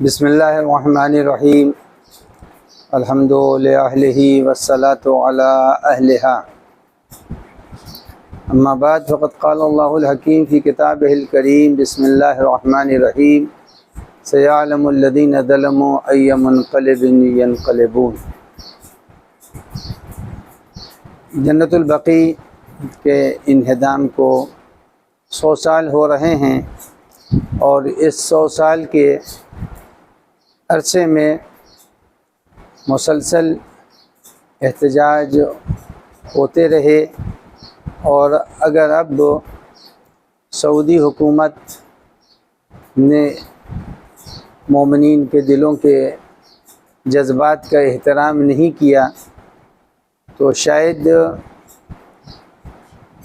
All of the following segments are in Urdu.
بسم اللہ الرحمن الرحیم الحمد للہ والصلاۃ علی اہلہا اما بعد فقد قال اللہ الحکیم فی کتابہ الکریم بسم اللہ الرحمن الرحیم سیعلم الذین ظلموا ای منقلب ینقلبون۔ جنت البقیع کے انہدام کو 100 سال ہو رہے ہیں، اور اس 100 سال کے عرصے میں مسلسل احتجاج ہوتے رہے، اور اگر اب سعودی حکومت نے مومنین کے دلوں کے جذبات کا احترام نہیں کیا تو شاید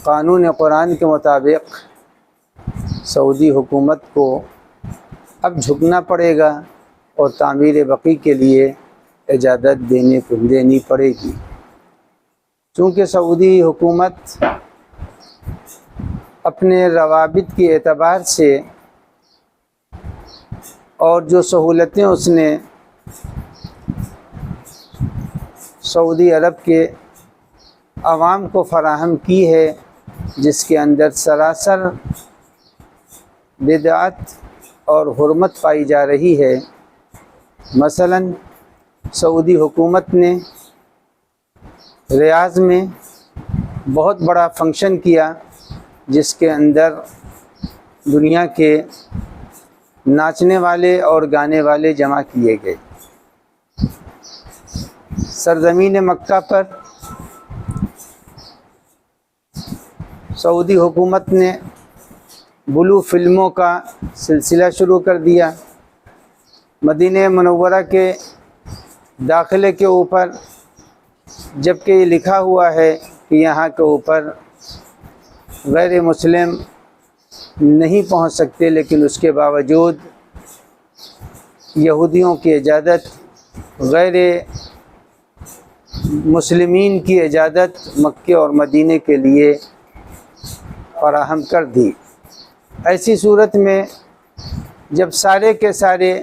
قانون قرآن کے مطابق سعودی حکومت کو اب جھکنا پڑے گا اور تعمیر بقیع کے لیے اجازت دینی پڑے گی، چونکہ سعودی حکومت اپنے روابط کے اعتبار سے اور جو سہولتیں اس نے سعودی عرب کے عوام کو فراہم کی ہے، جس کے اندر سراسر بدعت اور حرمت پائی جا رہی ہے۔ مثلا سعودی حکومت نے ریاض میں بہت بڑا فنکشن کیا، جس کے اندر دنیا کے ناچنے والے اور گانے والے جمع کیے گئے۔ سرزمین مکہ پر سعودی حکومت نے بلو فلموں کا سلسلہ شروع کر دیا۔ مدینہ منورہ کے داخلے کے اوپر جبکہ یہ لکھا ہوا ہے کہ یہاں کے اوپر غیر مسلم نہیں پہنچ سکتے، لیکن اس کے باوجود یہودیوں کی اجازت، غیر مسلمین کی اجازت مکے اور مدینے کے لیے فراہم کر دی۔ ایسی صورت میں جب سارے کے سارے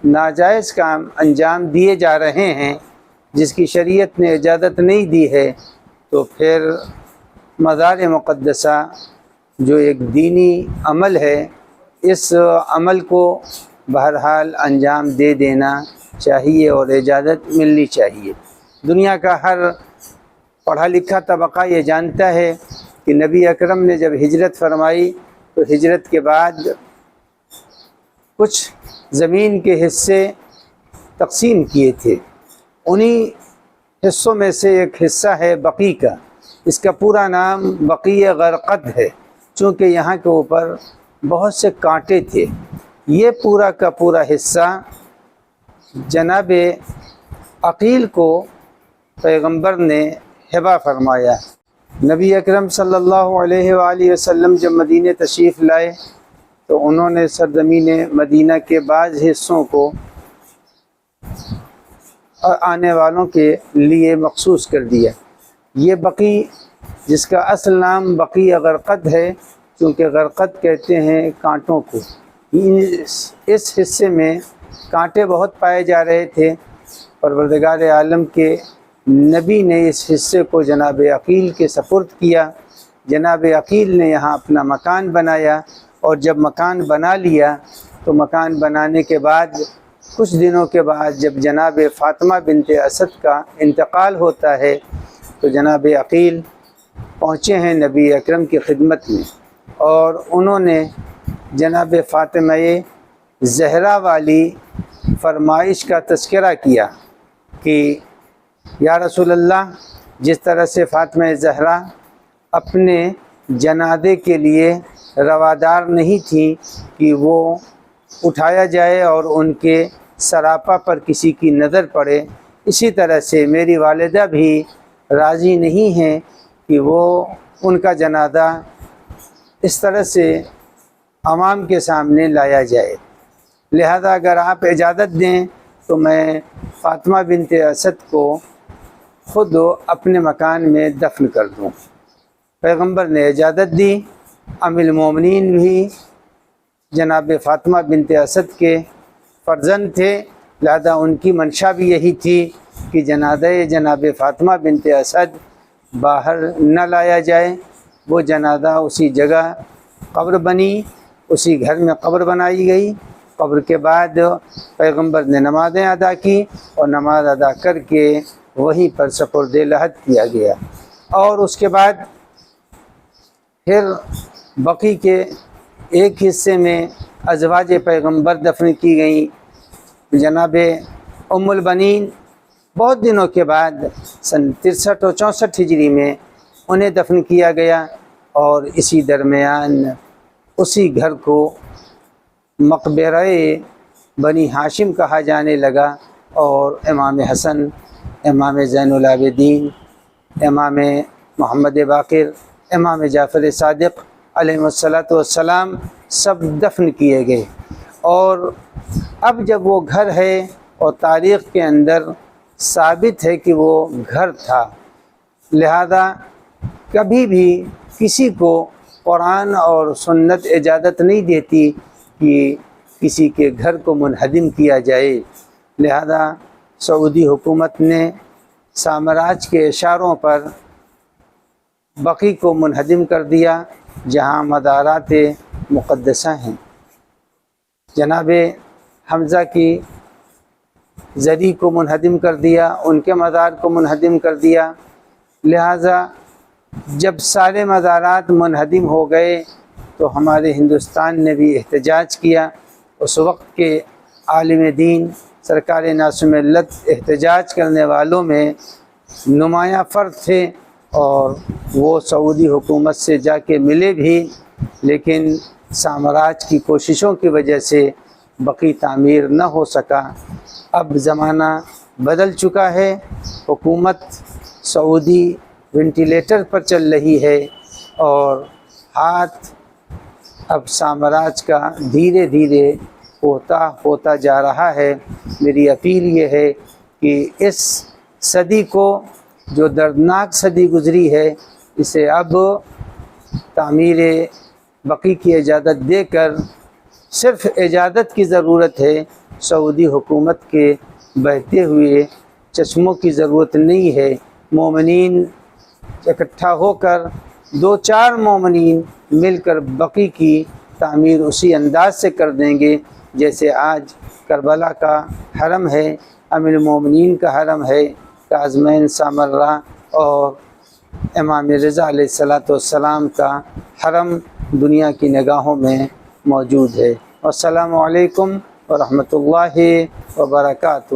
ناجائز کام انجام دیے جا رہے ہیں جس کی شریعت نے اجازت نہیں دی ہے، تو پھر مزار مقدسہ جو ایک دینی عمل ہے، اس عمل کو بہرحال انجام دے دینا چاہیے اور اجازت ملنی چاہیے۔ دنیا کا ہر پڑھا لکھا طبقہ یہ جانتا ہے کہ نبی اکرم نے جب ہجرت فرمائی تو ہجرت کے بعد کچھ زمین کے حصے تقسیم کیے تھے۔ انہی حصوں میں سے ایک حصہ ہے بقیع کا۔ اس کا پورا نام بقیع غرقد ہے، چونکہ یہاں کے اوپر بہت سے کانٹے تھے۔ یہ پورا کا پورا حصہ جناب عقیل کو پیغمبر نے ہبہ فرمایا۔ نبی اکرم صلی اللہ علیہ وآلہ وسلم جب مدینہ تشریف لائے تو انہوں نے سرزمین مدینہ کے بعض حصوں کو آنے والوں کے لیے مخصوص کر دیا۔ یہ بقیع، جس کا اصل نام بقیع غرقد ہے، چونکہ غرقد کہتے ہیں کانٹوں کو، اس حصے میں کانٹے بہت پائے جا رہے تھے۔ پروردگار عالم کے نبی نے اس حصے کو جناب عقیل کے سپرد کیا۔ جناب عقیل نے یہاں اپنا مکان بنایا، اور جب مکان بنا لیا تو مکان بنانے کے بعد کچھ دنوں کے بعد جب جناب فاطمہ بنت اسد کا انتقال ہوتا ہے تو جناب عقیل پہنچے ہیں نبی اکرم کی خدمت میں، اور انہوں نے جناب فاطمہ زہرا والی فرمائش کا تذکرہ کیا کہ یا رسول اللہ، جس طرح سے فاطمہ زہرا اپنے جنازے کے لیے روادار نہیں تھی کہ وہ اٹھایا جائے اور ان کے سراپا پر کسی کی نظر پڑے، اسی طرح سے میری والدہ بھی راضی نہیں ہیں کہ وہ ان کا جنازہ اس طرح سے عوام کے سامنے لایا جائے۔ لہذا اگر آپ اجازت دیں تو میں فاطمہ بنت اسد کو خود اپنے مکان میں دفن کر دوں۔ پیغمبر نے اجازت دی۔ ام المومنین بھی جناب فاطمہ بنت اسد کے فرزند تھے، لہذا ان کی منشا بھی یہی تھی کہ جنازہ جناب فاطمہ بنت اسد باہر نہ لایا جائے۔ وہ جنازہ اسی جگہ قبر بنی، اسی گھر میں قبر بنائی گئی۔ قبر کے بعد پیغمبر نے نمازیں ادا کی اور نماز ادا کر کے وہیں پر سپرد لحد کیا گیا۔ اور اس کے بعد پھر بقیع کے ایک حصے میں ازواج پیغمبر دفن کی گئیں۔ جناب ام البنین بہت دنوں کے بعد سن 63 اور 64 ہجری میں انہیں دفن کیا گیا، اور اسی درمیان اسی گھر کو مقبرہ بنی ہاشم کہا جانے لگا، اور امام حسن، امام زین العابدین، امام محمد باقر، امام جعفر صادق علیہ والسلام سب دفن کیے گئے۔ اور اب جب وہ گھر ہے اور تاریخ کے اندر ثابت ہے کہ وہ گھر تھا، لہذا کبھی بھی کسی کو قرآن اور سنت اجازت نہیں دیتی کہ کسی کے گھر کو منہدم کیا جائے۔ لہذا سعودی حکومت نے سامراج کے اشاروں پر بقیع کو منہدم کر دیا، جہاں مزارات مقدسہ ہیں۔ جناب حمزہ کی زری کو منہدم کر دیا، ان کے مزار کو منہدم کر دیا۔ لہذا جب سارے مزارات منہدم ہو گئے تو ہمارے ہندوستان نے بھی احتجاج کیا۔ اس وقت کے عالم دین سرکار ناصر ملت احتجاج کرنے والوں میں نمایاں فرد تھے، اور وہ سعودی حکومت سے جا کے ملے بھی، لیکن سامراج کی کوششوں کی وجہ سے بقیع تعمیر نہ ہو سکا۔ اب زمانہ بدل چکا ہے، حکومت سعودی وینٹیلیٹر پر چل رہی ہے، اور ہاتھ اب سامراج کا دھیرے دھیرے ہوتا جا رہا ہے۔ میری اپیل یہ ہے کہ اس صدی کو، جو دردناک صدی گزری ہے، اسے اب تعمیر بقیع کی اجازت دے کر، صرف اجازت کی ضرورت ہے، سعودی حکومت کے بہتے ہوئے چشموں کی ضرورت نہیں ہے۔ مومنین اکٹھا ہو کر، 2-4 مومنین مل کر بقیع کی تعمیر اسی انداز سے کر دیں گے جیسے آج کربلا کا حرم ہے، امیر المومنین کا حرم ہے، کاظمین سامرا اور امام رضا علیہ السلام کا حرم دنیا کی نگاہوں میں موجود ہے۔ السلام علیکم ورحمۃ اللہ وبرکاتہ۔